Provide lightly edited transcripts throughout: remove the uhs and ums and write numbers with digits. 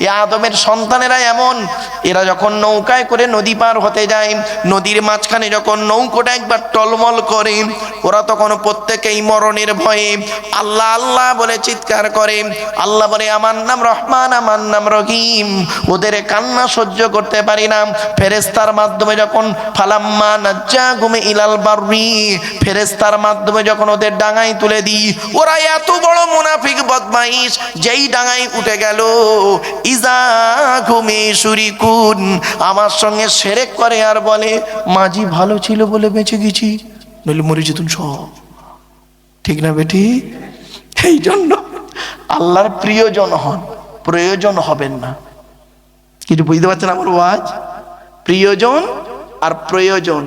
এ আদমের সন্তানেরা এমন, এরা যখন নৌকায় করে নদী পার হতে যায়, নদীর মাঝখানে যখন নৌকোটা একবার টলমল করে, ওরা তখন প্রত্যেকেই মরণের ভয়ে আল্লাহ আল্লাহ বলে চিৎকার করে। আল্লাহ বলে আমার নাম রহমান, আমার নাম রহিম। ওদের কান্না সহ্য করতে পারি না, ফেরেশতার মাধ্যমে যখন ফালাম্মা নাজ্জাহুম ইলাল বাররি, ফেরেশতার মাধ্যমে যখন ওদের ডাঙায় তুলে দিই, ওরা এত বড় মুনাফিক বদমাইশ, যেই ডাঙায় উঠে গেল ইজা ঘুমে শুরিকুন, আমার সঙ্গে শিরক করে আর বলে মাঝি ভালো ছিল বলে বেঁচে গেছি, নইলে মরে যেতুন সব। ঠিক না বেটি? এই জন্য আল্লাহর প্রিয়জন হন, প্রয়োজন হবেন না। কিছু বুঝতে পারছেন আমার ওয়াজ? প্রিয়জন আর প্রয়োজন,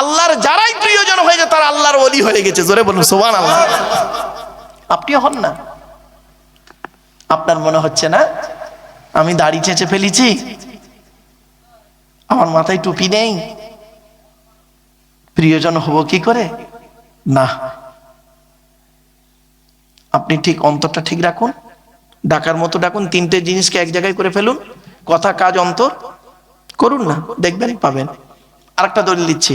আল্লাহর যারাই প্রিয়জন হয়ে যায় তারা আল্লাহর ওলি হয়ে গেছে। জোরে বলুন সুবহানাল্লাহ। আপনি হন না। আপনার মনে হচ্ছে না আমি দাড়ি চেঁচে ফেলেছি, আমার মাথায় টুপি নেই, প্রিয়জন হব কি করে? না, আপনি ঠিক অন্তরটা ঠিক রাখুন, ডাকার মতো ডাকুন, তিনটে জিনিসকে এক জায়গায় করে ফেলুন, কথা কাজ অন্তর করুন না, দেখবেন পাবেন। আরেকটা দলিল দিচ্ছি,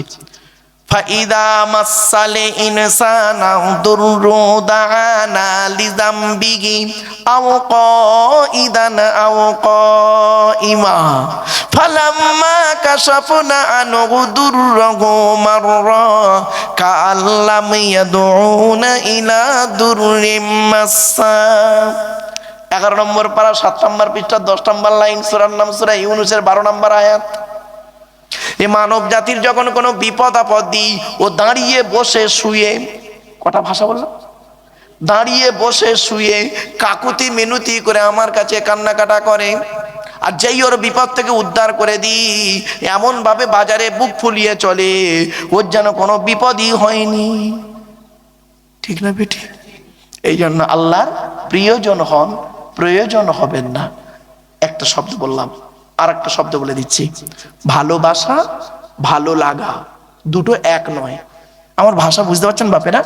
ফাইদা মাসালে ইনসানা দুররু দানা লিজামবিহি আও কাইদান আও কাইমা ফালাম্মা কাশাফনা আনহু দুররহু মাররা কাআল্লাম ইয়াদউনা ইলা দুররিম মাসসা। 11 নম্বর পারা 7 নম্বর পৃষ্ঠা 10 নম্বর লাইন, সূরার নাম সূরা ইউনূসের 12 নম্বর আয়াত। এই মানব জাতির যখন কোনো বিপদ আপদ ও দাঁড়িয়ে বসে শুয়ে, কটা ভাষা বললাম, দাঁড়িয়ে বসে শুয়ে কাকুতি মিনতি করে আমার কাছে কান্নাকাটা করে, আর যেই ওর বিপদ থেকে উদ্ধার করে দিই এমন ভাবে বাজারে বুক ফুলিয়ে চলে ওর যেন কোনো বিপদই হয়নি। ঠিক না বেটি? এই জন্য আল্লাহর প্রিয়জন হন, প্রয়োজন হবেন না। একটা শব্দ বললাম, আর একটা শব্দ বলে দিচ্ছি, ভালোবাসা ভালো লাগা দুটো এক নয়। আমার ভাষা বুঝতে পারছেন বাপেরা?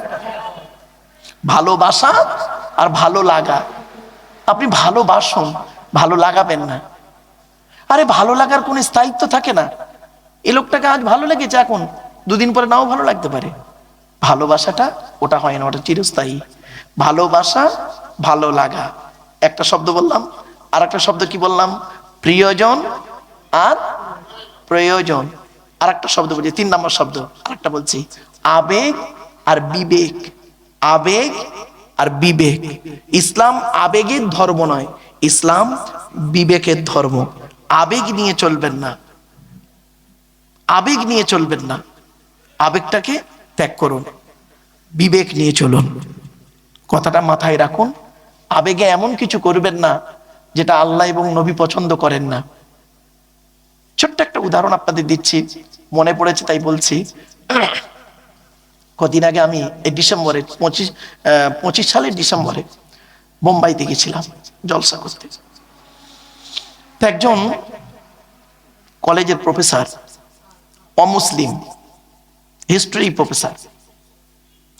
ভালোবাসা আর ভালো লাগা, আপনি ভালোবাসুন, ভালো লাগাবেন না। আরে ভালো লাগার কোন স্থায়িত্ব থাকে না। এই লোকটাকে আজ ভালো লেগেছে, এখন দুদিন পরে নাও ভালো লাগতে পারে। ভালোবাসাটা ওটা হয় না, ওটা চিরস্থায়ী। ভালোবাসা ভালো লাগা একটা শব্দ বললাম, আর একটা শব্দ কি বললাম? প্রিয়জন আর প্রয়োজন। আর একটা শব্দ বলছি, 3 নম্বর শব্দ আর একটা বলছি, আবেগ আর বিবেক। আবেগ আর বিবেক। ইসলাম আবেগের ধর্ম নয়, ইসলাম বিবেকের ধর্ম। আবেগ নিয়ে চলবেন না, আবেগ নিয়ে চলবেন না, আবেগটাকে ত্যাগ করুন, বিবেক নিয়ে চলুন। কথাটা মাথায় রাখুন। আবেগে এমন কিছু করবেন না যেটা আল্লাহ এবং নবী পছন্দ করেন না। ছোট্ট একটা উদাহরণ আপনাদের দিচ্ছি, মনে পড়েছে তাই বলছি। কদিন আগে আমি এই ডিসেম্বরে 25 সালের ডিসেম্বরে বোম্বাইতে গেছিলাম জলসা করতে। তো একজন কলেজের প্রফেসর, অমুসলিম, হিস্ট্রি প্রফেসর,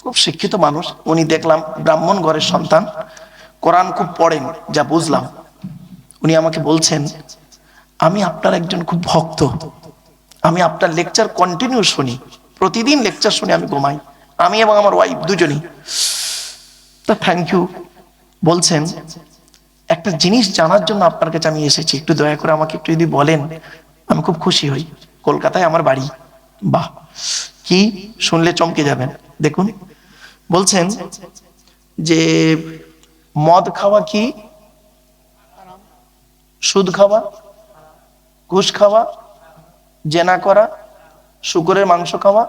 খুব শিক্ষিত মানুষ উনি। দেখলাম ব্রাহ্মণ ঘরের সন্তান, কোরআন খুব পড়েন যা বুঝলাম। উনি আমাকে বলছেন, আমি আপনার একজন খুব ভক্ত, আমি আপনার লেকচার কন্টিনিউ শুনি, প্রতিদিন লেকচার শুনে আমি ঘুমাই, আমি এবং আমার ওয়াইফ দুজনই। তা থ্যাংক ইউ। বলছেন একটা জিনিস জানার জন্য আপনার কাছে আমি এসেছি, একটু দয়া করে আমাকে একটু যদি বলেন আমি খুব খুশি হই। কলকাতায় আমার বাড়ি। বাহ, কি শুনলে চমকে যাবেন। দেখুন, বলছেন যে মদ খাওয়া কি, সুদ খাওয়া, ঘুষ খাওয়া, জেনা করা, শুকরের মাংস খাওয়া।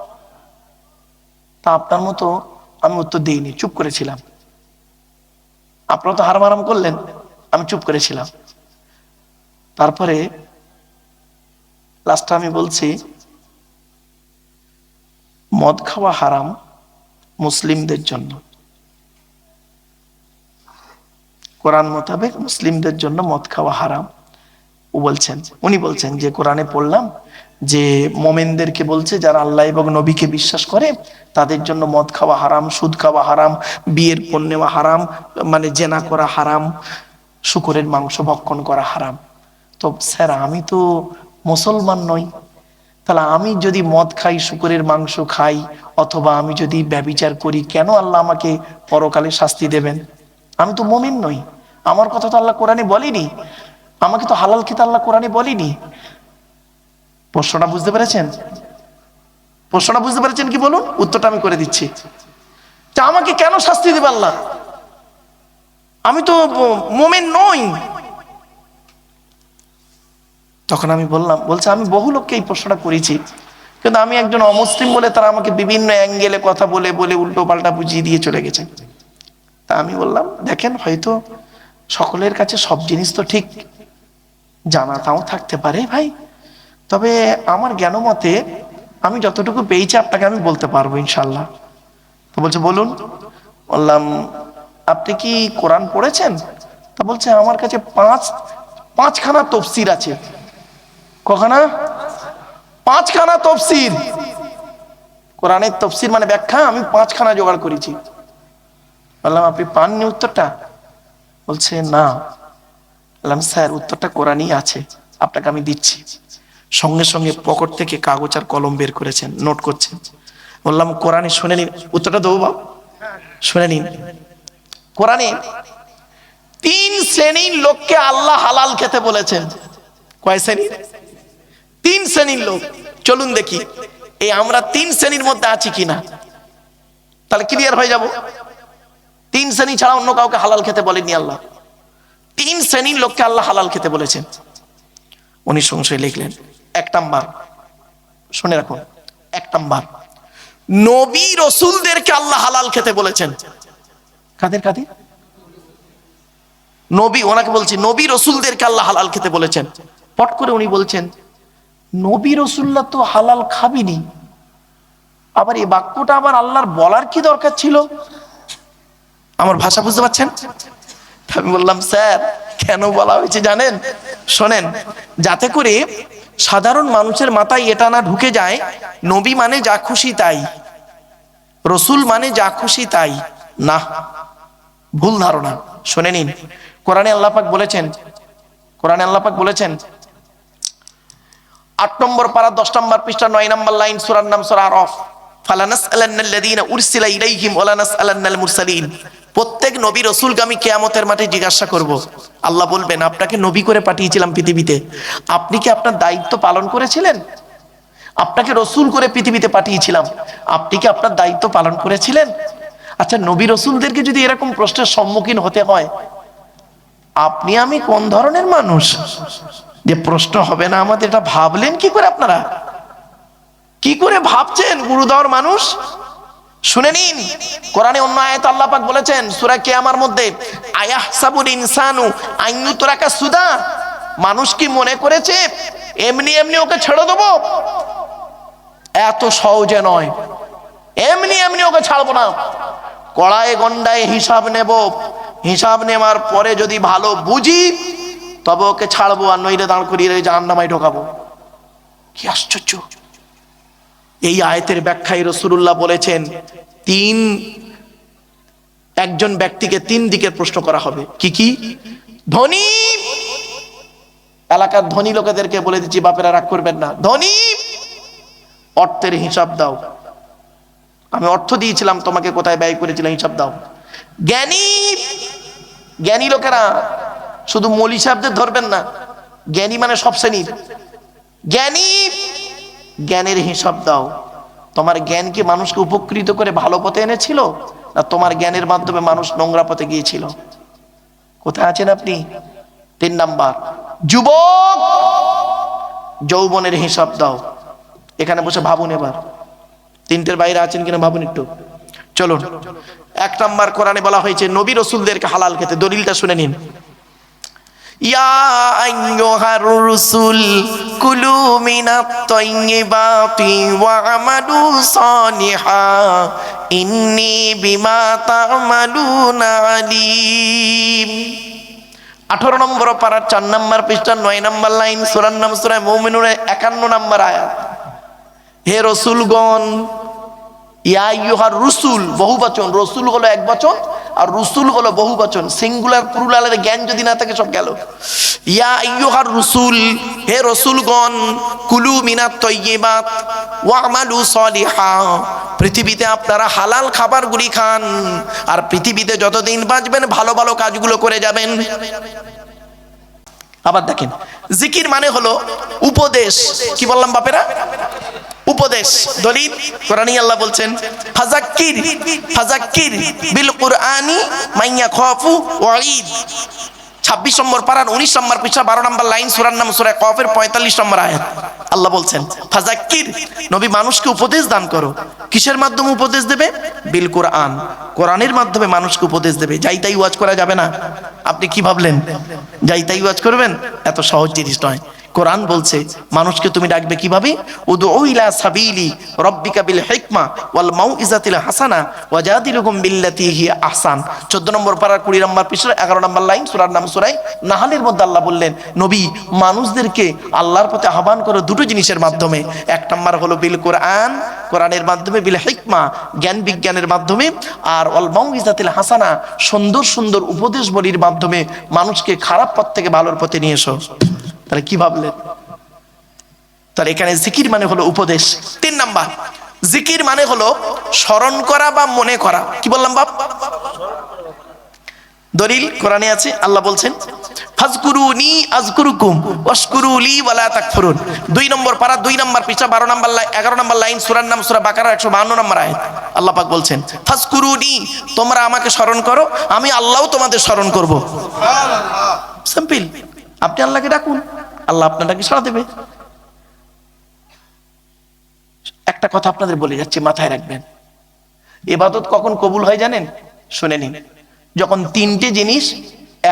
তা আপনার মতো আমি উত্তর দিইনি, চুপ করেছিলাম। আপনারা তো হারাম হারাম করলেন, আমি চুপ করেছিলাম। তারপরে লাস্টে আমি বলছি, মদ খাওয়া হারাম মুসলিমদের জন্য, কোরআন মোতাবেক মুসলিমদের জন্য মদ খাওয়া হারাম। উনি বলছেন যে কোরআনে পড়লাম যে মোমেনদেরকে বলছে যারা আল্লাহ এবং নবীকে বিশ্বাস করে তাদের জন্য মদ খাওয়া হারাম, সুদ খাওয়া হারাম, বিয়ের পণ নেওয়া হারাম, মানে জেনা করা হারাম। শূকরের মাংস ভক্ষণ করা হারাম। তো স্যার আমি তো মুসলমান নই, তাহলে আমি যদি মদ খাই, শূকরের মাংস খাই, অথবা আমি যদি ব্যভিচার করি, কেন আল্লাহ আমাকে পরকালে শাস্তি দেবেন? আমি তো মুমিন নই, আমার কথা তো আল্লাহ কোরআনে বলেনি, আমাকে তো হালাল খেতে আল্লাহ কোরআনে বলেনি। প্রশ্নটা বুঝতে পেরেছেন? প্রশ্নটা বুঝতে পেরেছেন কি বলুন, উত্তরটা আমি করে দিচ্ছি। তা আমাকে কেন শাস্তি দেবে আল্লাহ? আমি তো মুমিন নই। তখন আমি বলছে আমি বহু লোককে এই প্রশ্নটা করেছি, কিন্তু আমি একজন অমুসলিম বলে তারা আমাকে বিভিন্ন অ্যাঙ্গেলে কথা বলে বলে উল্টো পাল্টা বুঝিয়ে দিয়ে চলে গেছে। তা আমি বললাম, দেখেন হয়তো সকলের কাছে সব জিনিস তো ঠিক জানা তাও থাকতে পারে ভাই, তবে আমার জ্ঞান মতে আমি যতটুকু পেয়েছি আপনাকে আমি বলতে পারবো ইনশাল্লাহ। তো বলছে বলুন। বললাম, আপনি কি কোরআন পড়েছেন? তা বলছে আমার কাছে পাঁচখানা তফসির আছে। কখানা? পাঁচখানা তফসির। কোরআনের তফসির মানে ব্যাখ্যা আমি পাঁচখানা জোগাড় করেছি। বললাম, আপনি পাননি উত্তরটা? বলছে না। বললাম, স্যার উত্তরটা কোরআনই আছে, আপনাকে আমি দিচ্ছি। সঙ্গে সঙ্গে পকেট থেকে কাগজ আর কলম বের করেছেন, নোট করছেন। বললাম, কোরআনে শুনে নিন, উত্তরটা দেবো বাবু, শুনে নিন। কোরআনে 3 শ্রেণীর লোককে আল্লাহ হালাল খেতে বলেছেন। কয় শ্রেণী? 3 শ্রেণীর লোক। চলুন দেখি এই আমরা 3 শ্রেণীর মধ্যে আছি কিনা, তাহলে ক্লিয়ার হয়ে যাব। 3 শ্রেণী ছাড়া অন্য কাউকে হালাল খেতে বলেননি আল্লাহ। 3 শ্রেণীর লোককে আল্লাহ হালাল খেতে বলেছেন। উনি সংশয় লিখলেন, 1 নাম্বার, শুনে রাখুন, 1 নাম্বার, নবী রসুলদেরকে আল্লাহ হালাল খেতে বলেছেন। কাদের কাদের? নবী, ওনাকে বলছি নবী রসুলদেরকে আল্লাহ হালাল খেতে বলেছেন। পট করে উনি বলছেন, নবী রসুল্লাহ তো হালাল খাবিনি, আবার এই বাক্যটা আবার আল্লাহর বলার কি দরকার ছিল? আমার ভাষা বুঝতে পারছেন? আমি বললাম, স্যার কেন বলা হয়েছে জানেন? শোনেন, যাতে করে সাধারণ মানুষের মাথায় এটা না ঢুকে যায় নবী মানে যা খুশি তাই, রসুল মানে যা খুশি তাই। না, ভুল ধারণা। শুনে নিন, কোরআনে আল্লাহ পাক বলেছেন, কোরআনে আল্লাহ পাক বলেছেন 8 নম্বর পারা 10 নম্বর পৃষ্ঠা 9 নম্বর লাইন, সূরার নাম সূরা আরাফ, ফালানাসআলান্নাল্লাযীনা উরসিলা ইলাইহিম ওয়া লানাসআলান্নাল মুরসালিন। প্রত্যেক নবী রাসূলকে আমি কিয়ামতের মাঠে জিজ্ঞাসা করব। আল্লাহ বলবেন, আপনাকে নবী করে পাঠিয়েছিলাম পৃথিবীতে, আপনি কি আপনার দায়িত্ব পালন করেছিলেন? আপনাকে রসুল করে পৃথিবীতে পাঠিয়েছিলাম, আপনি কি আপনার দায়িত্ব পালন করেছিলেন? আচ্ছা, নবী রসুলদেরকে যদি এরকম প্রশ্নের সম্মুখীন হতে হয়, আপনি আমি কোন ধরনের মানুষ যে প্রশ্ন হবে না আমাদের? এটা ভাবলেন কি করে? আপনারা কি করে ভাবছেন গুরুদর মানুষ? শুনে নিন, কোরআনে অন্য আয়াতে আল্লাহ পাক বলেছেন সূরা কিয়ামার মধ্যে, আয়াহসাবুল ইনসানু আইয়ুতরাকা সুদা, মানুষ কি মনে করেছে এমনি এমনি ওকে ছেড়ে দেবো? এত সহজে নয়, এমনি এমনি ওকে ছাড়বো না। কড়ায় গন্ডায় হিসাব নেব, হিসাব নেওয়ার পরে যদি ভালো বুঝি তবে ওকে ছাড়বো, আর নইলে দাঁড় করিয়ে জাহান্নামায় ঢোকাবো। কি আশ্চর্য! এই আয়াতের ব্যাখ্যায় রাসূলুল্লাহ বলেছেন একজন ব্যক্তিকে 3 দিকের প্রশ্ন করা হবে। কি কি? ধনী, এলাকার ধনী লোকেদেরকে বলে দিচ্ছি, বাপেরা রাগ করবেন না, ধনী অর্থের হিসাব দাও, আমি অর্থ দিয়েছিলাম তোমাকে, কোথায় ব্যয় করেছিলাম হিসাব দাও। জ্ঞানী, জ্ঞানী লোকেরা, শুধু মৌলী সাহেবদের ধরবেন না, জ্ঞানী মানে সব শ্রেণীর জ্ঞানী, জ্ঞানের হিসাব দাও। তোমার জ্ঞান কি মানুষকে উপকৃত করে ভালো পথে এনেছিল, না তোমার জ্ঞানের মাধ্যমে মানুষ নোংরা পথে গিয়েছিল? কোথায় আছেন আপনি? 3 নাম্বার, যুবক, যৌবনের হিসাব দাও। এখানে বসে ভাবুন, এবার 3টের বাইরে আছেন কিনা ভাবুন একটু। চলুন, 1 নাম্বার কোরআনে বলা হয়েছে নবী রাসূলদেরকে হালাল খেতে। দলিলটা শুনে নিন, ইয়া আইয়ুহার রাসূল কুলু মিনাত তাইয়্যিবাতি ওয়া আমালু সালিহা ইন্নী বিমা তা'মালুনা আলীম। 18 নম্বর পারা 4 নম্বর পৃষ্ঠা 9 নম্বর লাইন, সূরার নাম সূরা মুমিনুনের 51 নম্বর আয়াত। হে রাসূলগণ, ইয়া আইয়ুহার রাসূল বহুবচন, রাসূল হলো এক বচন, আর রসুল হলো বহু বচন, সিঙ্গুলার প্লুরালের জ্ঞান যদি না থাকে সব গেল। ইয়া আইয়ুহার রসুল, হে রসুলগণ, কুলু মিনাত তাইয়্যিবাত ওয়া'মালু সলিহা, পৃথিবীতে আপনারা হালাল খাবারগুলি খান আর পৃথিবীতে যতদিন বাঁচবেন ভালো ভালো কাজগুলো করে যাবেন। আবার দেখেন, জিকির মানে হলো উপদেশ। কি বললাম বাপেরা? উপদেশ। দলিল কোরআনে আল্লাহ বলছেন ফাযাক্কির ফাযাক্কির বিল কুরআনি মাইয়া খাফু ওয়াঈদ। 26 নম্বর পারার 19 নম্বর পৃষ্ঠা 12 নম্বর লাইন, সূরার নাম সূরা কফের 45 নম্বর আয়াত। আল্লাহ বলছেন ফাযাক্কির, নবী মানুষকে উপদেশ দান করো। কিসের মাধ্যমে উপদেশ দেবে? বিল কুরআন, কোরআনের মাধ্যমে মানুষকে উপদেশ দেবে। যাই তাই ওয়াজ করা যাবে না। আপনি কি ভাবলেন যাই তাই ওয়াজ করবেন? এত সহজ জিনিস নয়। কোরআন বলছে মানুষকে তুমি ডাকবে কিভাবে? উদউ ইলা সাবিলি রাব্বিকা বিল হিকমা ওয়াল মাউইজাতিল হাসানা ওয়াজাদিলুহুম বিল্লাতী হিয়া আহসান। 14 নম্বর পারা 20 নম্বর পৃষ্ঠা 11 নম্বর লাইন, সূরার নাম সূরা নাহলের মধ্যে আল্লাহ বললেন নবী মানুষদেরকে আল্লাহর পথে আহ্বান করো দুটো জিনিসের মাধ্যমে। এক নম্বর হলো বিল কোরআন, কোরআনের মাধ্যমে, বিল হিকমা, জ্ঞান বিজ্ঞানের মাধ্যমে, আর ওয়াল মাউইজাতিল হাসানা, সুন্দর সুন্দর উপদেশ বলির মাধ্যমে মানুষকে খারাপ পথ থেকে ভালোর পথে নিয়ে এসো। তাহলে কি ভাবলেন? তাহলে এখানে জিকির মানে হলো উপদেশ। 3 নাম্বার, জিকির মানে হলো স্মরণ করা বা মনে করা। কি বললাম বাপ? দলিল কোরআনে আছে, আল্লাহ বলছেন ফাজকুরুনি আযকুরুকুম ওয়াশকুরুলি ওয়ালা তাকফুরুন। 2 নম্বর পারা 2 নম্বর পৃষ্ঠা 12 নম্বর লাইন 11 নম্বর লাইন, সূরার নাম সূরা বাকারা 152 নম্বর আয়াত। আল্লাহ পাক বলছেন ফাজকুরুনি, তোমরা আমাকে স্মরণ করো, আমি আল্লাহও তোমাদের স্মরণ করব। সুবহানাল্লাহ। সিম্পল। আপনি আল্লাহকে ডাকুন, আল্লাহ আপনাকে সাড়া দেবে। একটা কথা আপনাদের বলে যাচ্ছি, মাথায় রাখবেন। ইবাদত কখন কবুল হয় জানেন? শুনে নিন, যখন 3টে জিনিস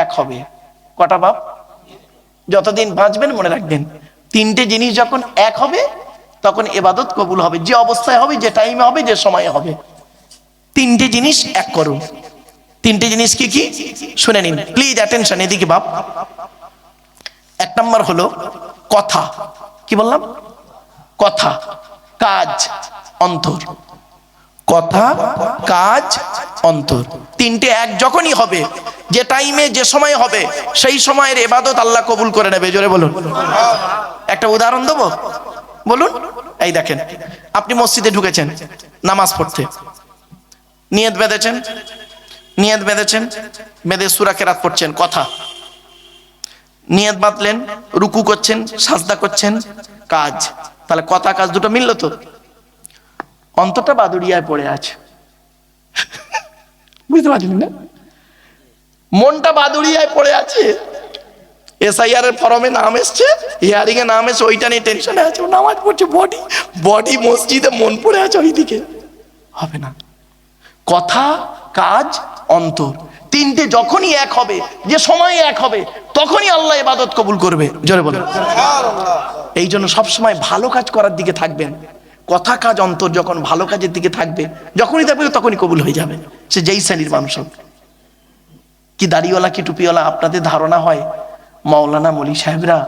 এক হবে। কটা বাপ? যতদিন বাঁচবেন মনে রাখবেন, 3টে জিনিস যখন এক হবে তখন ইবাদত কবুল হবে। যে অবস্থায় হবে, যে টাইমে হবে, যে সময়ে হবে। 3টে জিনিস এক করুন। 3টে জিনিস কি কি শুনে নিন, প্লিজ অ্যাটেনশন, এদিকে বাপ। 1 নম্বর হলো কথা। কি বললাম? কথা, কাজ, অন্তর। কথা, কাজ, অন্তর, 3টে এক যখনই হবে, যে টাইমে যে সময় হবে, সেই সময়ের ইবাদত আল্লাহ কবুল করে নেবে। জোরে বলুন। একটা উদাহরণ দেবো, বলুন। এই দেখেন, আপনি মসজিদে ঢুকেছেন নামাজ পড়তে, নিয়ত বেঁধেছেন, বেঁধে সূরা কেরাত পড়ছেন। কথা, নিয়ত বাঁধলেন, রুকু করছেন, সাজদা করছেন, কাজ। তাহলে কথা কাজ দুটো মিললো তো? অন্তরটা বাদুড়িয়ায় পড়ে আছে। বুঝতে পারছেন না? মনটা বাদুড়িয়ায় পড়ে আছে। এসআইআর এর ফর্মে নাম এসছে, হিয়ারিং এ নাম এসছে, ওইটা নিয়ে টেনশনে আছে। নামাজ পড়ছে, বডি মসজিদে, মন পড়ে আছে ওইদিকে। হবে না। কথা, কাজ, অন্তর, 3টে যখনই এক হবে, যে সময় এক হবে, তখনই আল্লাহ ইবাদত কবুল করবে। জোরে বলুন। এই জন্য সবসময় ভালো কাজ করার দিকে থাকবেন। কথা, কাজ, অন্তর যখন ভালো কাজের দিকে থাকবে, যখনই থাকবে তখনই কবুল হয়ে যাবে, সে যেই শ্রেণীর মানুষ হোক। কি দাড়িওয়ালা, কি টুপিওয়ালা, আপনাদের ধারণা হয় মাওলানা মলি সাহেবরা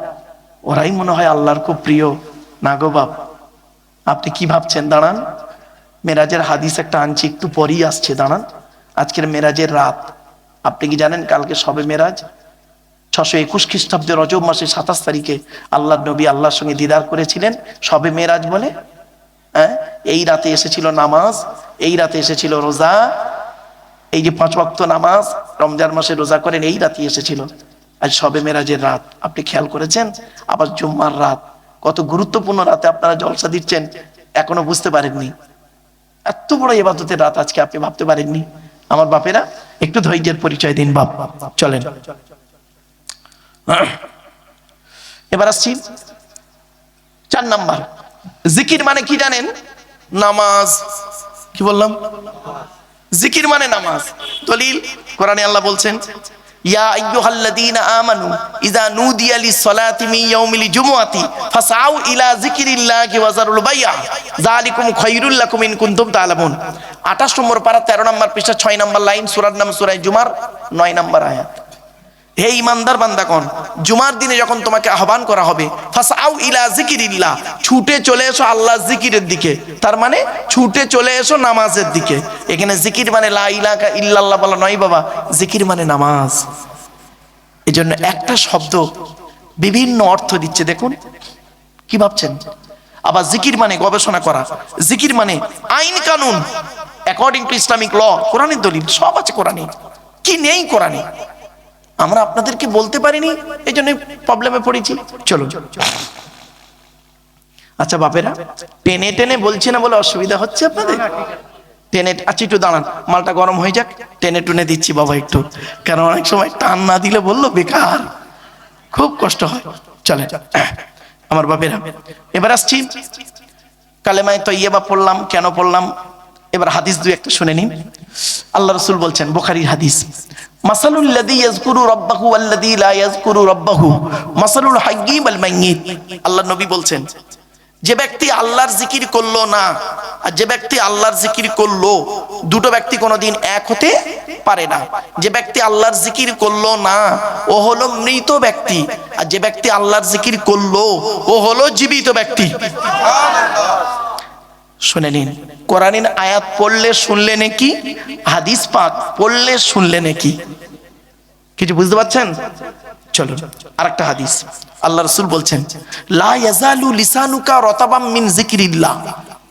ওরাই মনে হয় আল্লাহর খুব প্রিয়? না গো বাপ, আপনি কি ভাবছেন? দাঁড়ান, মেরাজের হাদিস একটা আনছি, একটু পরেই আসছে, দাঁড়ান। আজকের মেরাজের রাত, আপনি কি জানেন কালকে সবে মেরাজ? 621 খ্রিস্টাব্দে রজব মাসে 27 তারিখে আল্লাহ নবী আল্লাহর সঙ্গে দিদার করেছিলেন। সবে মেরাজ বলে, এই রাতে এসেছিল নামাজ, এই রাতে এসেছিল রোজা। এই যে 5 ওয়াক্ত নামাজ রমজান মাসে রোজা করেন, এই রাতে এসেছিল। আজ সবে মেরাজের রাত, আপনি খেয়াল করেছেন? আবার জুম্মার রাত, কত গুরুত্বপূর্ণ রাতে আপনারা জলসা দিচ্ছেন, এখনো বুঝতে পারেননি। এত বড় ইবাদতের রাত আজকে আপনি ভাবতে পারেননি। আমার বাপেরা, একটু ধৈর্যের পরিচয় দিন বাপ। চলেন, এবার আসছি 4 নাম্বার। জিকির মানে কি জানেন? নামাজ। কি বললাম? জিকির মানে নামাজ। দলিল কোরআনে আল্লাহ বলছেন ইয়া আইয়ুহাল্লাযীনা আমানু ইযা নুদিয়া লিস-সালাতি মিন ইয়াউমিল জুমআতি ফাসআউ ইলা যিকরিল্লাহি ওয়া যারুল বাই'a যালিকুম খায়রুল লাকুম ইন কুনতুম তা'লামুন। 28 নম্বর পারা 13 নম্বর পৃষ্ঠা 6 নম্বর লাইন, সূরার নাম সূরা জুমার 9 নম্বর আয়াত। হে ঈমানদার বান্দাগণ, জুমার দিনে যখন তোমাকে আহ্বান করা হবে, ফাসআউ ইলা যিকরিল্লাহ, ছুটে চলে এসো আল্লাহর জিকিরের দিকে। তার মানে ছুটে চলে এসো নামাজের দিকে। এখানে জিকির মানে লা ইলাহা ইল্লাল্লাহ বলা নয় বাবা, জিকির মানে নামাজ। এজন্য একটা শব্দ বিভিন্ন অর্থ দিচ্ছে, দেখুন কি ভাবছেন। আবার জিকির মানে গবেষণা করা, জিকির মানে আইন কানুন অ্যাকর্ডিং টু ইসলামিক ল, কোরআনের দলিল সব আছে কোরআনে, কি নেই কোরআনে আমরা আপনাদেরকে বলতে পারিনি, এই জন্য প্রবলেমে পড়েছি। চলো আচ্ছা বাপেরা, টেনে টেনে বলছি না বলে অসুবিধা হচ্ছে আপনাদের? টেনে, আচ্ছা একটু দাঁড়ান, মালটা গরম হয়ে যাক, টেনে টুনে দিচ্ছি বাবা একটু, কারণ অনেক সময় টান না দিলে বললো বেকার, খুব কষ্ট হয়। চলে আমার বাপেরা, এবার আসছি কালেমায়ে তয়্যিবা পড়লাম, কেন পড়লাম, এবার হাদিস দুই একটা শুনে নিন। আল্লাহ রাসূল বলছেন, বুখারীর হাদিস, মাসালুল লাযী ইয়াযকুরু রাব্বাহু ওয়াল্লাযী লা ইয়াযকুরু রাব্বাহু মাসালুল হায়্যি ওয়াল মাইয়িত। আল্লাহর নবী বলছেন, যে ব্যক্তি আল্লাহর জিকির করলো না আর যে ব্যক্তি আল্লাহর জিকির করলো, দুটো ব্যক্তি কোনোদিন এক হতে পারে না। যে ব্যক্তি আল্লাহর জিকির করলো না ও হলো মৃত ব্যক্তি, আর যে ব্যক্তি আল্লাহর জিকির করলো ও হলো জীবিত ব্যক্তি। শুনে নিন, কোরআনের আয়াত পড়লে শুনলে নাকি, হাদিস পাক পড়লে শুনলে নাকি, কিছু বুঝতে পারছেন? চলো আরেকটা হাদিস, আল্লাহ রাসূল বলছেন, লা ইয়াজালু লিসানুকা রাতাবাম মিন যিকরিল্লাহ।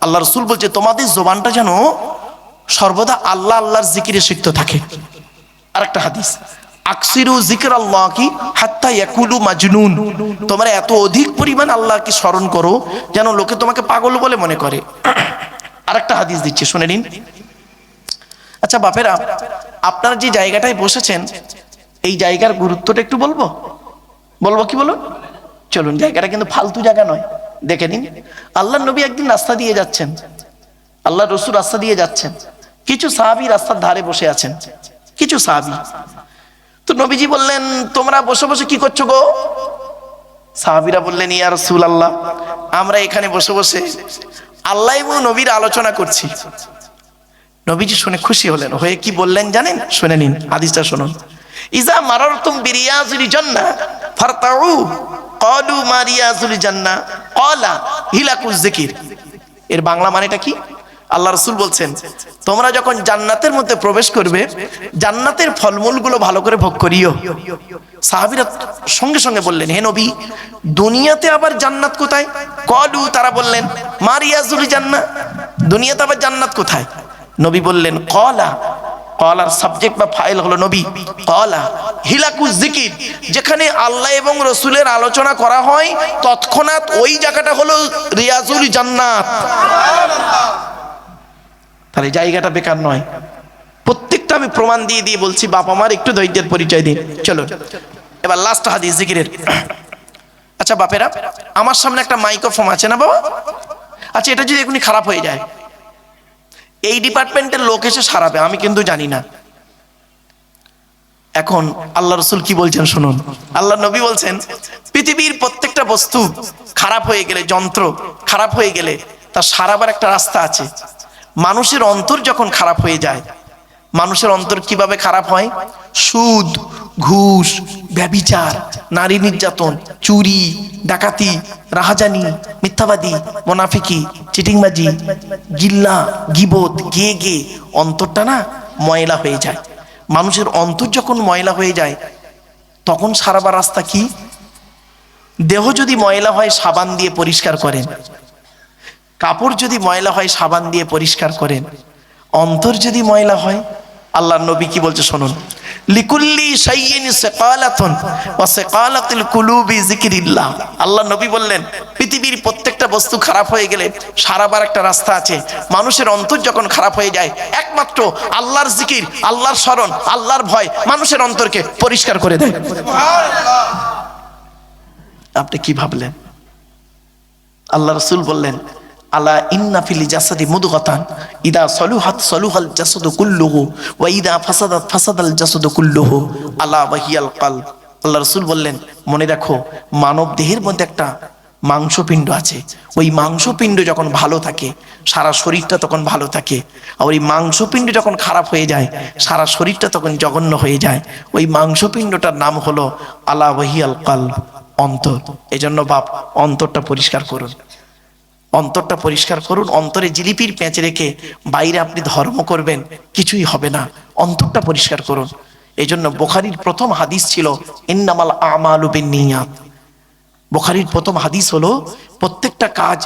আল্লাহ রাসূল বলছে, তোমাদের জবানটা যেন সর্বদা আল্লাহ আল্লাহর জিকিরে সিক্ত থাকে। আরেকটা হাদিস, আকসিরু যিকরাল্লাহি হাত্তা ইয়াকুলু মাজনুন। তোমরা এত অধিক পরিমাণ আল্লাহকে স্মরণ করো যেন লোকে তোমাকে পাগল বলে মনে করে। আরেকটা হাদিস দিচ্ছি, শুনে নিন। আচ্ছা বাপেরা, আপনারা যে জায়গাটায় বসেছেন এই জায়গার গুরুত্বটা একটু বলবো, বলবো কি বলুন? চলুন, জায়গাটা কিন্তু ফালতু জায়গা নয়, দেখে নিন। আল্লাহ নবী একদিন রাস্তা দিয়ে যাচ্ছেন, আল্লাহ রসুল রাস্তা দিয়ে যাচ্ছেন, কিছু সাহাবী রাস্তার ধারে বসে আছেন, কিছু সাহাবী। তো নবীজি বললেন, তোমরা বসে বসে কি করছো গো? সাহাবীরা বললেন, ইয়া রাসূলুল্লাহ, আমরা এখানে বসে বসে আল্লাহ এবং নবীর আলোচনা করছি। নবীজি শুনে খুশি হলেন, হয়ে কি বললেন জানেন? শুনে নিন, হাদিসটা শুনুন। ইজা মারারতুম বিরিয়াজিল জান্নাহ ফারতাউ ক্বালু মা রিয়াজুল জান্নাহ ক্বালা হিলাকুজ যিকির। এর বাংলা মানেটা কি? আল্লাহ রাসূল বলছেন, তোমরা যখন জান্নাতের মধ্যে প্রবেশ করবে, জান্নাতের ফলমূলগুলো ভালো করে ভোগ করিও। সাহাবীরা সঙ্গে সঙ্গে বললেন, হে নবী, দুনিয়াতে আবার জান্নাত কোথায়? ক্বালু, তারা বললেন, মা রিয়াজুল জান্নাহ, দুনিয়াতে আবার জান্নাত কোথায়? নবী বললেন, ক্বালা, ক্বালার সাবজেক্ট বা ফাইল হলো নবী, ক্বালা হিলাকুজ যিকির, যেখানে আল্লাহ এবং রাসূলের আলোচনা করা হয় তৎক্ষণাৎ ওই জায়গাটা হলো রিয়াজুল জান্নাত। তাহলে জায়গাটা বেকার নয়। প্রত্যেকটা আমি প্রমাণ দিয়ে দিয়ে বলছি, বাবা মার একটু ধৈর্যের পরিচয় দিন। চলো এবার লাস্ট হাদিস জিকিরের। আচ্ছা বাপেরা, আমার সামনে একটা মাইক্রোফোন আছে না বাবা? আচ্ছা, এটা যদি এখনই খারাপ হয়ে যায়, এই ডিপার্টমেন্টের লোক এসে সারাবে, আমি কিন্তু জানি না। এখন আল্লাহ রাসূল কি বলছেন শুনুন। আল্লাহ নবী বলছেন, পৃথিবীর প্রত্যেকটা বস্তু খারাপ হয়ে গেলে, যন্ত্র খারাপ হয়ে গেলে তার সারাবার একটা রাস্তা আছে। মানুষের অন্তর যখন খারাপ হয়ে যায়, মানুষের অন্তর কিভাবে খারাপ হয়? সুদ, ঘুষ, ব্যভিচার, নারী নির্যাতন, চুরি, ডাকাতি, রাহাজানি, মিথ্যাবাদী, মুনাফিকি, চিটিংবাজি, গিল্লা, গীবত, গেয়ে গেয়ে অন্তরটা না ময়লা হয়ে যায়। মানুষের অন্তর যখন ময়লা হয়ে যায় তখন সারাবার রাস্তা কি? দেহ যদি ময়লা হয় সাবান দিয়ে পরিষ্কার করেন, কাপড় যদি ময়লা হয় সাবান দিয়ে পরিষ্কার করেন, অন্তর যদি ময়লা হয়, আল্লাহর নবী কি বলছে শুনুন, লিকুল্লি শাইইন সিকালাতুন ওয়া সিকালাতুল কুলুবি যিকরিল্লাহ। আল্লাহর নবী বললেন, পৃথিবীর প্রত্যেকটা বস্তু খারাপ হয়ে গেলে সারাবার একটা রাস্তা আছে। মানুষের অন্তর যখন খারাপ হয়ে যায়, একমাত্র আল্লাহর জিকির, আল্লাহর স্মরণ, আল্লাহর ভয় মানুষের অন্তরকে পরিষ্কার করে দেয়। সুবহানাল্লাহ। আপনি কি ভাবলেন? আল্লাহ রাসূল বললেন, আলা ইন্না ফিল জাসাদি মুদগাতান ইদা সলুহাত সলুহাল জাসাদু কুল্লুহু ওয়া ইদা ফাসাদাত ফাসাদাল জাসাদু কুল্লুহু আলা ওয়াহিয়াল কলব। আল্লাহ রাসূল বললেন, মনে রাখো, মানব দেহের মধ্যে একটা মাংসপিণ্ড আছে। ওই মাংসপিণ্ড যখন ভালো থাকে সারা শরীরটা তখন ভালো থাকে, আর ওই মাংসপিণ্ড যখন খারাপ হয়ে যায় সারা শরীরটা তখন জঘন্য হয়ে যায়। ওই মাংসপিণ্ডটার নাম হলো আলা ওয়াহিয়াল কলব, অন্তর। এজন্য বাপ, অন্তরটা পরিষ্কার করুন। অন্তরটা পরিষ্কার করুন। অন্তরে জিলিপির পেঁচ রেখে বাইরে আপনি ধর্ম করবেন, কিছুই হবে না। অন্তরটা পরিষ্কার করুন। এই জন্য বুখারীর প্রথম হাদিস ছিল ইন্নামাল আমালু বিন্নিয়াত। বুখারীর প্রথম হাদিস হলো প্রত্যেকটা কাজ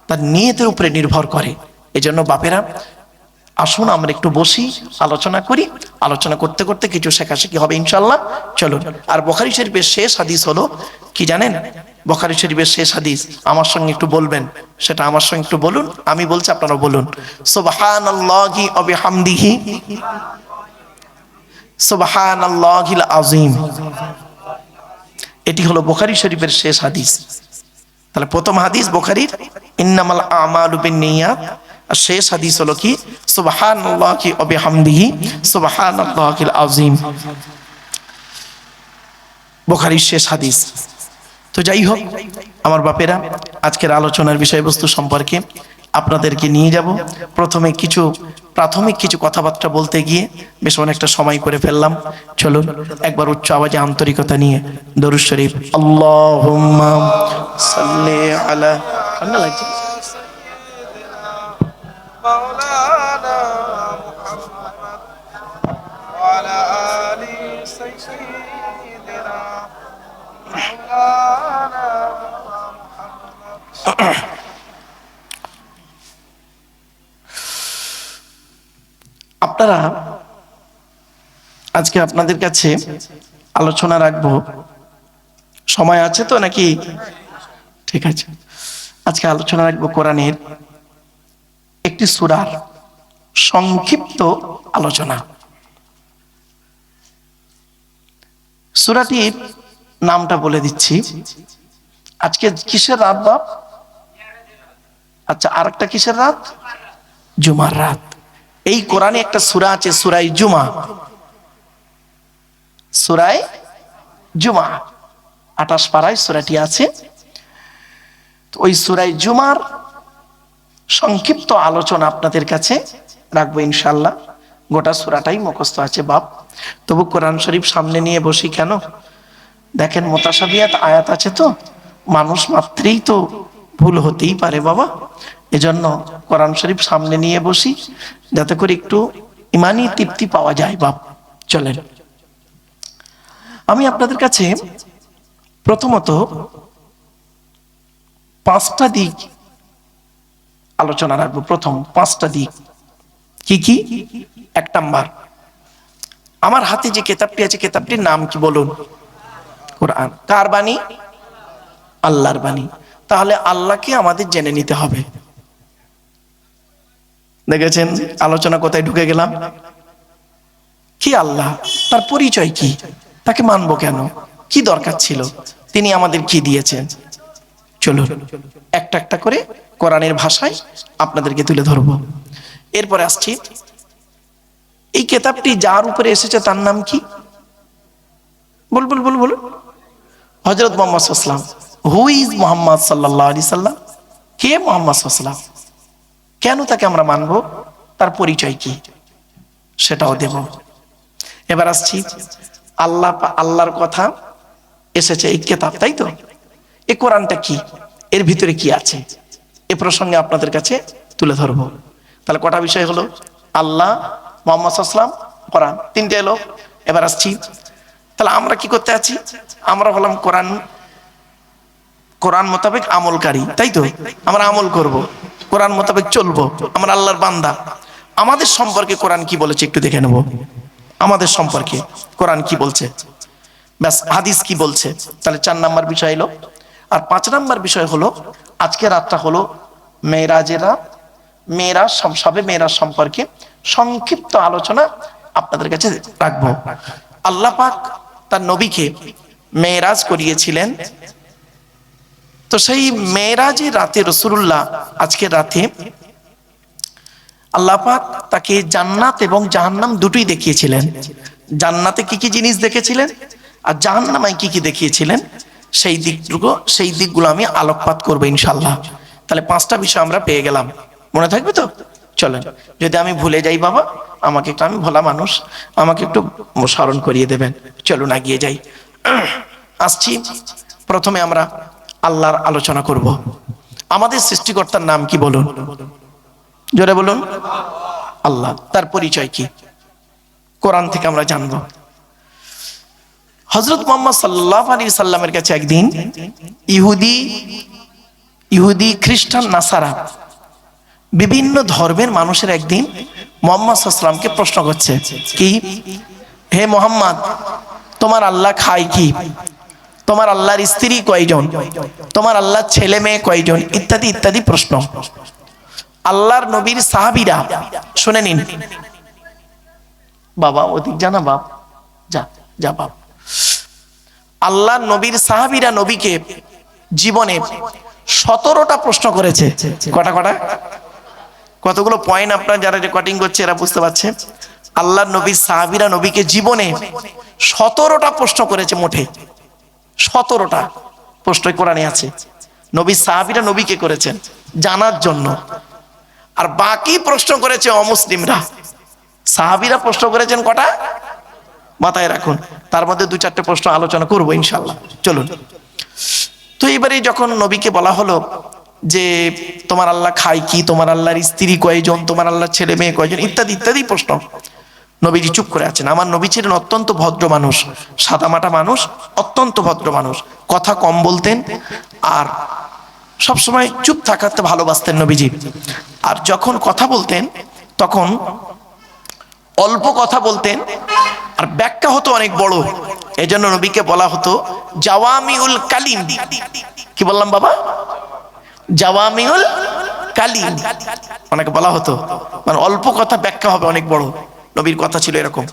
তার নিয়তের উপরে নির্ভর করে। এই জন্য বাপেরা, আসুন আমরা একটু বসি, আলোচনা করি। আলোচনা করতে করতে কিছু শেখাশেখি হবে ইনশাল্লাহ। চলুন। আর বুখারী শরীফের শেষ হাদিস হলো কি জানেন? বুখারী শরীফের শেষ হাদিস আমার সঙ্গে একটু বলবেন, সেটা আমার সঙ্গে একটু বলুন। আমি বলছি, আপনারা বলুন। সুবহানাল্লাহি ওয়া বিহামদিহি সুবহানাল্লাহিল আযীম। এটি হলো বুখারী শরীফের শেষ হাদিস। তাহলে প্রথম হাদিস বুখারীর ইন্নামাল আমালু বিন্নিয়াত, আর শেষ হাদিস হলো কি সুবহানাল্লাহি ওয়া বিহামদিহি সুবহানাল্লাহিল আযীম। বুখারীর শেষ হাদিস। তো যাই হোক আমার বাপেরা, আজকের আলোচনার বিষয়বস্তু সম্পর্কে আপনাদেরকে নিয়ে যাব। প্রথমে কিছু প্রাথমিক কিছু কথাবার্তা বলতে গিয়ে বেশ অনেকটা সময় করে ফেললাম। চলুন একবার উচ্চ আওয়াজে আন্তরিকতা নিয়ে দরুদ শরীফ আল্লাহুম্মা সাল্লি আলা ঠান্ডা লাগছে مولانا محمد وعلى آل سيدنا مولانا محمد। আপনারা, আজকে আপনাদের কাছে আলোচনা রাখবো, সময় আছে তো নাকি? ঠিক আছে। আজকে আলোচনা রাখবো কোরআনের একটি সূরার সংক্ষিপ্ত আলোচনা। সূরাটির নামটা বলে দিচ্ছি। আজকে কিসের রাত বাপ? আচ্ছা, আরেকটা কিসের রাত? জুমার রাত। এই কোরআনে একটা সূরা আছে, সূরায়ে জুমা। সূরায়ে জুমা 28 পারায় সূরাটি আছে। তো ওই সূরায়ে জুমার সংক্ষিপ্ত আলোচনা আপনাদের কাছে রাখবো ইনশাআল্লাহ। গোটা সূরাটাই মুখস্থ আছে বাপ, তবু কোরআন শরীফ সামনে নিয়ে বসি কেন? দেখেন মুতাশাবিহাত আয়াত আছে, তো মানুষ মাত্রেই তো ভুল হতেই পারে বাবা। এজন্য কোরআন শরীফ সামনে নিয়ে বসি, যাতে করে একটু ইমানি তৃপ্তি পাওয়া যায় বাপ। চলেন, আমি আপনাদের কাছে প্রথমত 5টা দিক আলোচনা রাখবো। প্রথম 5টা দিক কি কি? 1 নাম্বার, আমার হাতে যে কিতাবটি আছে, কিতাবটির নাম কি বলুন? কোরআন। কার বাণী? আল্লাহর বাণী। তাহলে আল্লাহকে আমাদের জেনে নিতে হবে। দেখেছেন আলোচনা কোথায় ঢুকে গেলাম? কি আল্লাহ, তার পরিচয় কি, তাকে মানবো কেন, কি দরকার ছিল, তিনি আমাদের কি দিয়েছেন। চলুন একটা একটা করে কোরআনের ভাষায় আপনাদেরকে তুলে ধরবো। এরপরে আসছি, এই কিতাবটি যার উপরে এসেছে তার নাম কি? বল বল বল বল। হযরত মুহাম্মদ সাল্লাল্লাহু আলাইহি ওয়াসাল্লাম। হু ইজ মুহাম্মদ সাল্লাল্লাহু আলাইহি সাল্লাম? কে মুহাম্মদ সাল্লাল্লাহু আলাইহি ওয়াসাল্লাম? কেন তাকে আমরা মানবো, তার পরিচয় কি, সেটাও দেব। এবার আসছি, আল্লাহর কথা এসেছে এই কিতাব, তাই তো? এই কোরআনটা কি, এর ভিতরে কি আছে, এ প্রসঙ্গে আপনাদের কাছে তুলে ধরবো। তাহলে কটা বিষয় হলো? আল্লাহ, মুহাম্মদ সাল্লাল্লাহু আলাইহি ওয়াসাল্লাম, কোরআন, 3টে এলো। এবার আসছি, তাহলে আমরা কি করতে আছি? আমরা হলাম কোরআন মোতাবেক আমলকারী, তাই তো? আমরা আমল করব, কোরআন মোতাবেক চলবো, আমরা আল্লাহর বান্দা। আমাদের সম্পর্কে কোরআন কি বলেছে একটু দেখে নেব। আমাদের সম্পর্কে কোরআন কি বলছে, ব্যাস হাদিস কি বলছে। তাহলে 4 নাম্বার বিষয় এলো। আর 5 নাম্বার বিষয় হলো, আজকে রাতটা হলো মেরাজের রাত। সবে মেরাজ সম্পর্কে সংক্ষিপ্ত আলোচনা আপনাদের কাছে রাখবো। আল্লাহ পাক তার নবীকে মেরাজ করিয়েছিলেন। তো সেই মেরাজের রাতে রাসূলুল্লাহ, আজকের রাতে আল্লাহ পাক তাকে জান্নাত এবং জাহান্নাম দুটোই দেখিয়েছিলেন। জান্নাতে কি কি জিনিস দেখেছিলেন আর জাহান্নামে কি কি দেখিয়েছিলেন, সেই দিকগুলো আমি আলোকপাত করবো ইনশাআল্লাহ। তাহলে 5টা বিষয় আমরা পেয়ে গেলাম, মনে থাকবে তো? চলেন, যদি আমি ভুলে যাই বাবা, আমাকে একটু, আমি ভোলা মানুষ, আমাকে একটু স্মরণ করিয়ে দেবেন। চলুন এগিয়ে যাই। আসছি, প্রথমে আমরা আল্লাহর আলোচনা করব। আমাদের সৃষ্টিকর্তার নাম কি বলুন, জোরে বলুন। আল্লাহ। তার পরিচয় কি? কোরআন থেকে আমরা জানবো। হযরত মুহাম্মদ সাল্লাল্লাহু আলাইহি সাল্লামের কাছে একদিন ইহুদি খ্রিস্টান নাসারা বিভিন্ন ধর্মের মানুষের একদিন মুহাম্মদ সাল্লাল্লাহু আলাইহি সাল্লামকে প্রশ্ন করছে কি, হে মুহাম্মদ, তোমার আল্লাহ খায় কি? তোমার আল্লাহর স্ত্রী কয়জন? তোমার আল্লাহর ছেলে মেয়ে কয়জন? ইত্যাদি ইত্যাদি প্রশ্ন। আল্লাহর নবীর সাহাবীরা, শুনে নিন বাবা, ওদিক জানা বাপ, যা যা বাপ। আল্লাহর নবীর সাহাবীরা নবীকে জীবনে 17টা প্রশ্ন করেছে। কটা কটা? কতগুলো পয়েন্ট আপনারা যারা রেকর্ডিং করছে এরা বুঝতে পারছে। আল্লাহর নবীর সাহাবীরা নবীকে জীবনে 17টা প্রশ্ন করেছে, মোটে 17টা প্রশ্ন কোরআনে আছে। নবীর সাহাবীরা নবীকে করেছেন জানার জন্য, আর বাকি প্রশ্ন করেছে অমুসলিমরা। সাহাবীরা প্রশ্ন করেছেন কটা? মাথায় রাখুন। তার মধ্যে 2-4টে প্রশ্ন আলোচনা করবো ইনশাআল্লাহ। চলুন। তো এবারে যখন নবীকে বলা হলো যে তোমার আল্লাহ খায় কি, তোমার আল্লাহর স্ত্রী কয়জন, তোমার আল্লাহর ছেলে মেয়ে কয়জন, ইত্যাদি ইত্যাদি প্রশ্ন, নবীজি চুপ করে আছেন। আমার নবী ছিলেন অত্যন্ত ভদ্র মানুষ, সাদামাটা মানুষ, অত্যন্ত ভদ্র মানুষ, কথা কম বলতেন আর সবসময় চুপ থাকাতে ভালোবাসতেন নবীজি। আর যখন কথা বলতেন তখন অল্প কথা বলতেন আর ব্যাখ্যা হতো অনেক বড়। এজন্য নবীকে বলা হতো জাওয়ামিউল কালিম। কি বললাম বাবা? জাওয়ামিউল কালিম অনেকে বলা হতো, মানে অল্প কথা ব্যাখ্যা হবে অনেক বড়। নবীর কথা ছিল এরকম।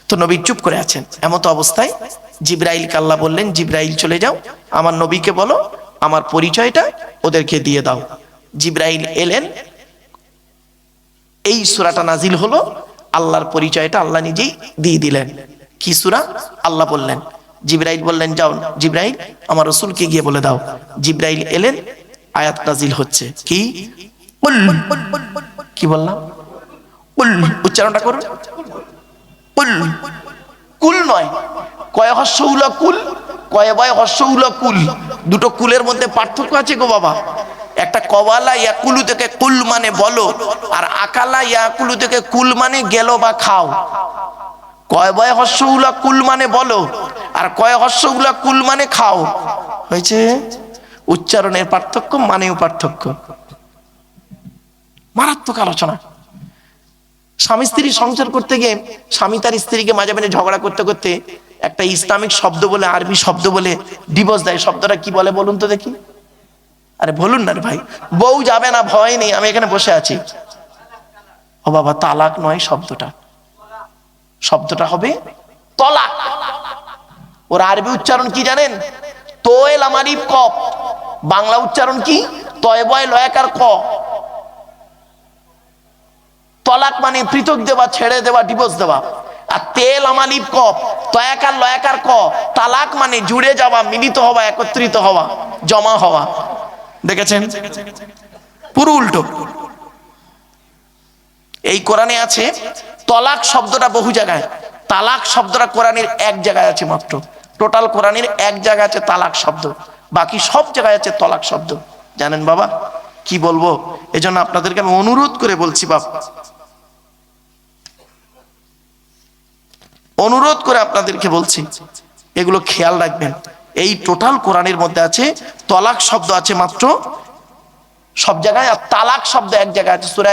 তো নবী চুপ করে আছেন। এমত অবস্থায় জিবরাইলকে আল্লাহ বললেন, জিবরাইল চলে যাও, আমার নবীকে বলো আমার পরিচয়টা ওদেরকে দিয়ে দাও। জিবরাইল এলেন, এই সূরাটা নাজিল হলো, আল্লাহর পরিচয়টা আল্লাহ নিজেই দিয়ে দিলেন। কি সূরা? আল্লাহ বললেন, জিবরাইল বললেন যাও জিবরাইল আমার রাসূলকে গিয়ে বলে দাও। জিবরাইল এলেন, আয়াত নাজিল হচ্ছে কি? কুল। কি বললাম? কুল। উচ্চারণটা করুন। কুল। কুল নয়, কয় হস্য উলা কুল, কয় বয় হস্য উলা কুল, দুটো কুলের মধ্যে পার্থক্য আছে গো বাবা। একটা কওয়ালা ইয়াকুলু থেকে কুল মানে বলো, আর আকালা ইয়াকুলু থেকে কুল মানে গেল বা খাও। কয় বয় হস্য উলা কুল মানে বলো, আর কয় হস্য উলা কুল মানে খাও। হয়েছে? উচ্চারণের পার্থক্য, মানেও পার্থক্য। মারাত্মক আলোচনা। স্বামী স্ত্রী সংসার করতে গিয়ে স্বামী তার স্ত্রীকে মাঝে মাঝে ঝগড়া করতে করতে একটা ইসলামিক শব্দ বলে, আরবি শব্দ বলে ডিভোর্স দেয়। শব্দটা কি বলে বলুন তো দেখি? আরে বলুন না রে ভাই। বউ যাবে না, ভয় নেই, আমি এখানে বসে আছি। ও বাবা, তালাক নয়, শব্দটা হবে তলাক। ওর আরবি উচ্চারণ কি জানেন? তোয়েল আমারিব কপ। বাংলা উচ্চারণ কি? তয় বয় লয়াকার ক। তলাক মানে পৃথক দেওয়া, ছেড়ে দেওয়া, ডিভোর্স দেওয়া। আর তেল আমালিব কপ, তয়াকার লয়াকার ক। তালাক মানে জুড়ে যাওয়া, মিলিত হওয়া, একত্রিত হওয়া, জমা হওয়া। দেখেছেন? পুরো উল্টো। এই কোরআনে আছে তলাক শব্দটা বহু জায়গায়, তালাক শব্দটা কোরআনের এক জায়গায় আছে মাত্র। টোটাল কোরআনের এক জায়গায় আছে তালাক শব্দ, বাকি সব জায়গায় আছে তলাক শব্দ। জানেন বাবা কি বলবো? এজন্য আপনাদেরকে আমি অনুরোধ করে বলছি বাবা, অনুরোধ করে আপনাদেরকে বলছি, এগুলো খেয়াল রাখবেন। এই টোটাল কোরআনের মধ্যে আছে তলাক শব্দ আছে মাত্র সব জায়গায়, আর তালাক শব্দ এক জায়গায় আছে সূরা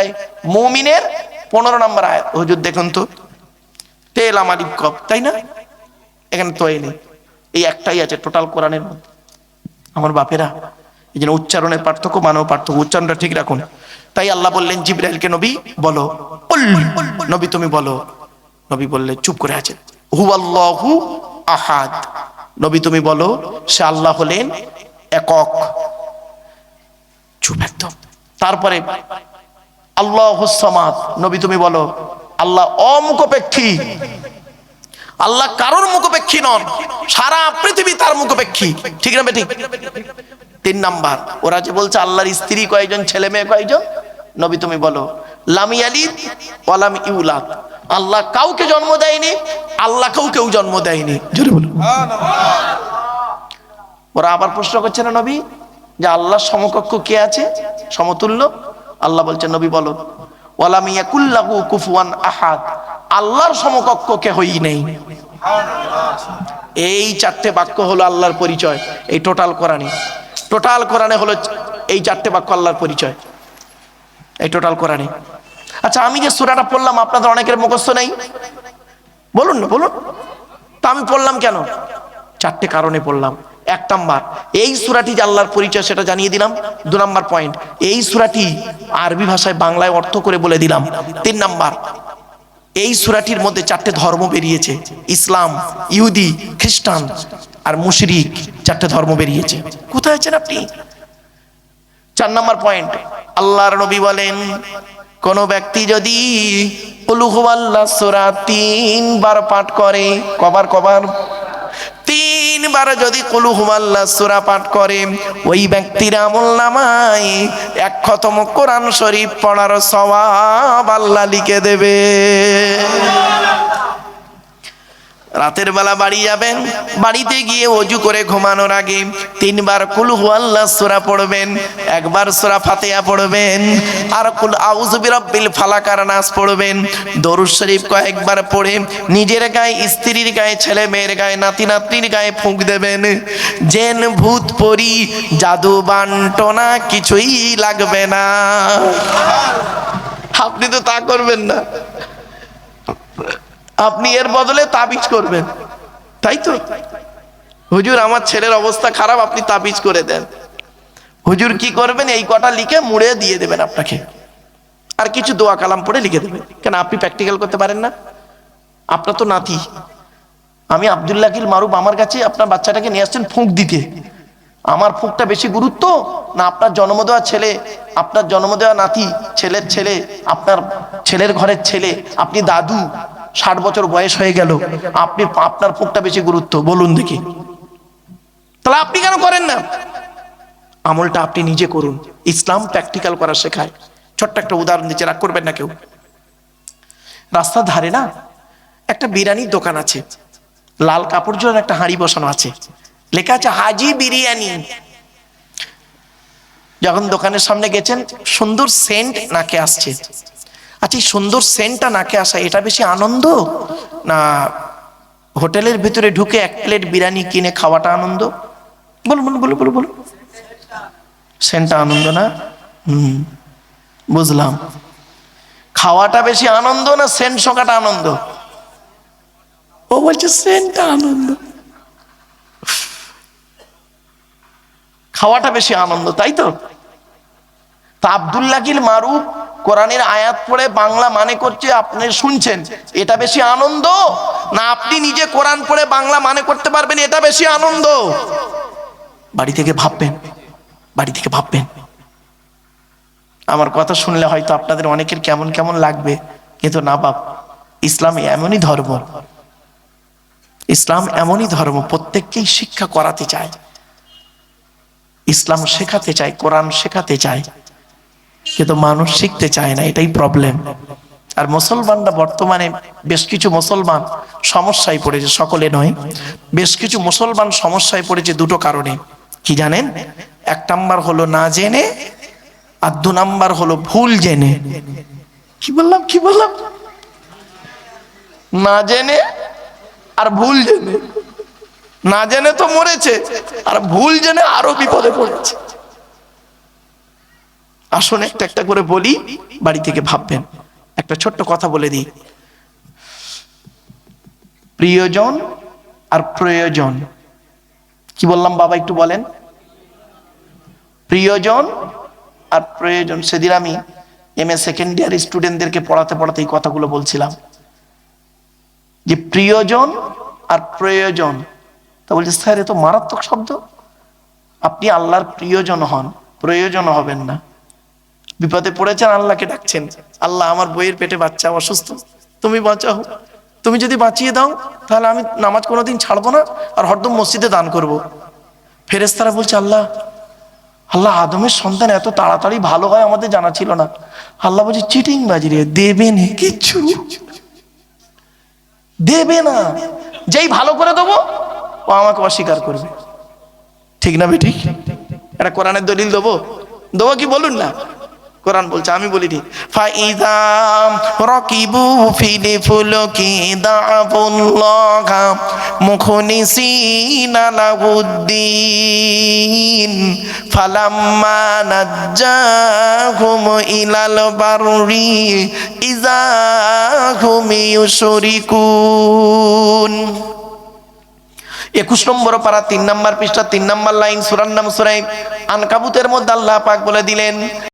মুমিনের 15 নম্বর আয়াত। হুজুর দেখুন তো, তেল আমারিব কপ, তাই না? এখানে তো এই নেই, এই একটাই আছে টোটাল কোরআনের মধ্যে। আমার বাপেরা, এই জন্য উচ্চারণের পার্থক্য, মানব পার্থক্য, উচ্চারণটা ঠিক রাখুন। তাই আল্লাহ বললেন জিবরাইলকে, নবী বলো, নবী তুমি বলো। নবী বললেন, চুপ করে আছেন। হুয়াল্লাহু আহাদ। নবী তুমি বলো সে আল্লাহ হলেন একক। চুপ একদম। তারপরে আল্লাহুস সামাদ। নবী তুমি বলো আল্লাহ অমুখপেক্ষী। আল্লাহ কারোর মুখপেক্ষী নন, সারা পৃথিবী তার মুখপেক্ষী। ঠিক না বেঠিক? 3 নাম্বার, ওরা যে বলছে আল্লাহর স্ত্রী কয়জন, ছেলে মেয়ে কয়জন, নবী তুমি বলো লাম ইয়ালিদ ওয়া লাম ইউলাদ। আল্লাহ কাউকে জন্ম দেয়নি, আল্লাহ কাউকেও জন্ম দেয়নি। জোরে বলুন। ওরা আবার প্রশ্ন করছে না নবী, যে আল্লাহর সমকক্ষ কে আছে, সমতুল্য? আল্লাহ বলছেন নবী বলো, ওয়ালাম ইয়াকুল্লাহু কুফুয়ান আহাদ, আল্লাহর সমকক্ষ কেহই নেই। এই চারটে বাক্য হলো আল্লাহর পরিচয়। এই টোটাল কোরআনে হলো এই চারটে বাক্য আল্লাহর পরিচয়, এই টোটাল কোরআনে। আচ্ছা, আমি যে সূরাটা পড়লাম আপনাদের অনেকের মুখস্থ নেই, বলুন না, বলুন। তা আমি পড়লাম কেন? চারটে কারণে পড়লাম। 1 নাম্বার, এই সূরাটি যে আল্লাহর পরিচয় সেটা জানিয়ে দিলাম। 2 নাম্বার পয়েন্ট, এই সূরাটি আরবি ভাষায় বাংলায় অর্থ করে বলে দিলাম। 3 নাম্বার, এই সূরাটির মধ্যে 4টে ধর্ম বেরিয়েছে, ইসলাম, ইহুদি, খ্রিস্টান আর মুশরিক, 4টে ধর্ম বেরিয়েছে। কোথায় আছেন আপনি? 4 নাম্বার পয়েন্ট, আল্লাহর নবী বলেন কোন ব্যক্তি যদি কুল হুয়াল্লাহ সূরা 3 বার পাঠ করে, কবার 3 বার যদি কুল হুয়াল্লাহ সূরা পাঠ করে, ওই ব্যক্তির আমলনামায় 1 খতম কোরআন শরীফ পড়ার সওয়াব আল্লাহ লিখে দেবে। রাতের বেলা বাড়ি যাবেন, বাড়িতে গিয়ে ওযু করে ঘুমানোর আগে 3 বার কুল হুয়াল্লাহ সূরা পড়বেন, 1 বার সূরা ফাতিহা পড়বেন, আর কুল আউযু বিরাব্বিল ফালাক আর নাস পড়বেন। দরুদ শরীফ কয়েকবার পড়ে নিজের গায়ে, স্ত্রীর গায়ে, ছেলে মেয়ের গায়ে, নাতি নাতনির গায়ে ফুঁক দেবেন। জেন ভূত পরি জাদু বান্টনা কিছুই লাগবে না। আপনি তো তা করবেন না, আপনি এর বদলে তাবিজ করবেন, তাই তো? হুজুর আমার ছেলের অবস্থা খারাপ, আপনি তাবিজ করে দেন। হুজুর কি করবেন? এই কটা লিখে মুড়ে দিয়ে দেবেন আপনাকে, আর কিছু দোয়া কালাম পড়ে লিখে দেবেন। কেন আপনি প্র্যাকটিক্যাল করতে পারেন না? আপনার তো নাতি, আমি আব্দুল্লাহিল মারুফ, আমার কাছে আপনার বাচ্চাটাকে নিয়ে আসছেন ফুঁক দিতে। আমার ফুঁকটা বেশি গুরুত্ব না আপনার জন্ম দেওয়া ছেলে, আপনার জন্ম দেওয়া নাতি, ছেলের ছেলে, আপনার ছেলের ঘরের ছেলে, আপনি দাদু, 60 বছর বয়স হয়ে গেল, আপনার ফুঁকটা বেশি গুরুত্ব? বলুন দেখি। তাহলে আপনি কেন করেন না? আমলটা আপনি নিজে করুন। ইসলাম প্র্যাকটিক্যাল করা শেখায়। ছোট্ট একটা উদাহরণ দিচ্ছি, রাগ করবেন না কেউ। রাস্তার ধারে না একটা বিরিয়ানির দোকান আছে, লাল কাপড় জোড়ার একটা হাঁড়ি বসানো আছে, লেখা আছে হাজি বিরিয়ানি। যখন দোকানের সামনে গেছেন, সুন্দর সেন্ট নাকে আসছে। আচ্ছা, এই সুন্দর সেন্টটা নাকে আসা, এটা বেশি আনন্দ না হোটেলের ভিতরে ঢুকে 1 প্লেট বিরিয়ানি কিনে খাওয়াটা আনন্দ? বলুন বলুন বলুন বলুন বলুন। সেন্টটা আনন্দ না? বুঝলাম। খাওয়াটা বেশি আনন্দ না সেন্ট শোকাটা আনন্দ? ও বলছে সেন্টটা আনন্দ, খাওয়াটা বেশি আনন্দ, তাই তো? তা আব্দুল্লাহিল মারুফ কোরআনের আয়াত পড়ে বাংলা মানে করছে, আপনি শুনছেন, এটা বেশি আনন্দ না আপনি নিজে কোরআন পড়ে বাংলা মানে করতে পারবেন, এটা বেশি আনন্দ? বাড়ি থেকে ভাববেন, বাড়ি থেকে ভাববেন। আমার কথা শুনলে হয়তো আপনাদের অনেকের কেমন কেমন লাগবে, কিন্তু না বাপ, ইসলাম এমনই ধর্ম, ইসলাম এমনই ধর্ম, প্রত্যেককেই শিক্ষা করাতে চায়, ইসলাম শেখাতে চায়, কোরআন শেখাতে চায়, কিন্তু মানুষ শিখতে চায় না, এটাই প্রবলেম। আর মুসলমানরা বর্তমানে, বেশ কিছু মুসলমান সমস্যায় পড়েছে, সকলে নয়, বেশ কিছু মুসলমান সমস্যায় পড়েছে 2টো কারণে। কি জানেন? 1 নাম্বার হলো না জেনে, আর 2 নাম্বার হলো ভুল জেনে। কি বললাম? না জেনে আর ভুল জেনে। না জেনে তো মরেছে, আর ভুল জেনে আরো বিপদে পড়েছে। আসুন একটা একটা করে বলি, বাড়ি থেকে ভাববেন। একটা ছোট্ট কথা বলে দিই, প্রিয়জন আর প্রয়োজন। কি বললাম বাবা, একটু বলেন। প্রিয়জন আর প্রয়োজন। সেদিন আমি MA সেকেন্ড ইয়ার স্টুডেন্টদেরকে পড়াতে পড়াতে এই কথাগুলো বলছিলাম যে প্রিয়জন আর প্রয়োজন। তা বলছে স্যার এ তো মারাত্মক শব্দ, আপনি আল্লাহর প্রিয়জন হন, প্রয়োজন হবেন না। বিপদে পড়েছেন, আল্লাহকে ডাকছেন, আল্লাহ আমার বইয়ের পেটে বাচ্চা অসুস্থ, তুমি বাঁচাও, তুমি যদি বাঁচিয়ে দাও তাহলে আমি নামাজ কোনোদিন ছাড়বো না, আর হরদম মসজিদে দান করব। ফেরেশতারা বলছে আল্লাহ, আদমের সন্তান এত তাড়াতাড়ি ভালো হয় আমাদের জানা ছিল না। আল্লাহ বলছে চিটিং বাজি রে, দেবে না, কিচ্ছু দেবে না, যেই ভালো করে দেবো ও আমাকে অস্বীকার করবে। ঠিক না বেঠিক? এটা কোরআনের দলিল দেবো দেবো কি বলুন না? কোরআন বলছে, আমি বলিনি। ফাইদা রাকিবু ফিল ফুলকি দা'াবুল্লাহা মুখলিসিনা লাহুদ্দিন ফালাম্মা নাজ্জাহুম ইলাল বাররি ইযা হুম ইউশরিকুন। 21 নম্বর পারা 3 নম্বর পৃষ্ঠা 3 নম্বর লাইন, সূরার নাম সূরা আনকাবুতের মধ্যে আল্লাহ পাক বলে দিলেন,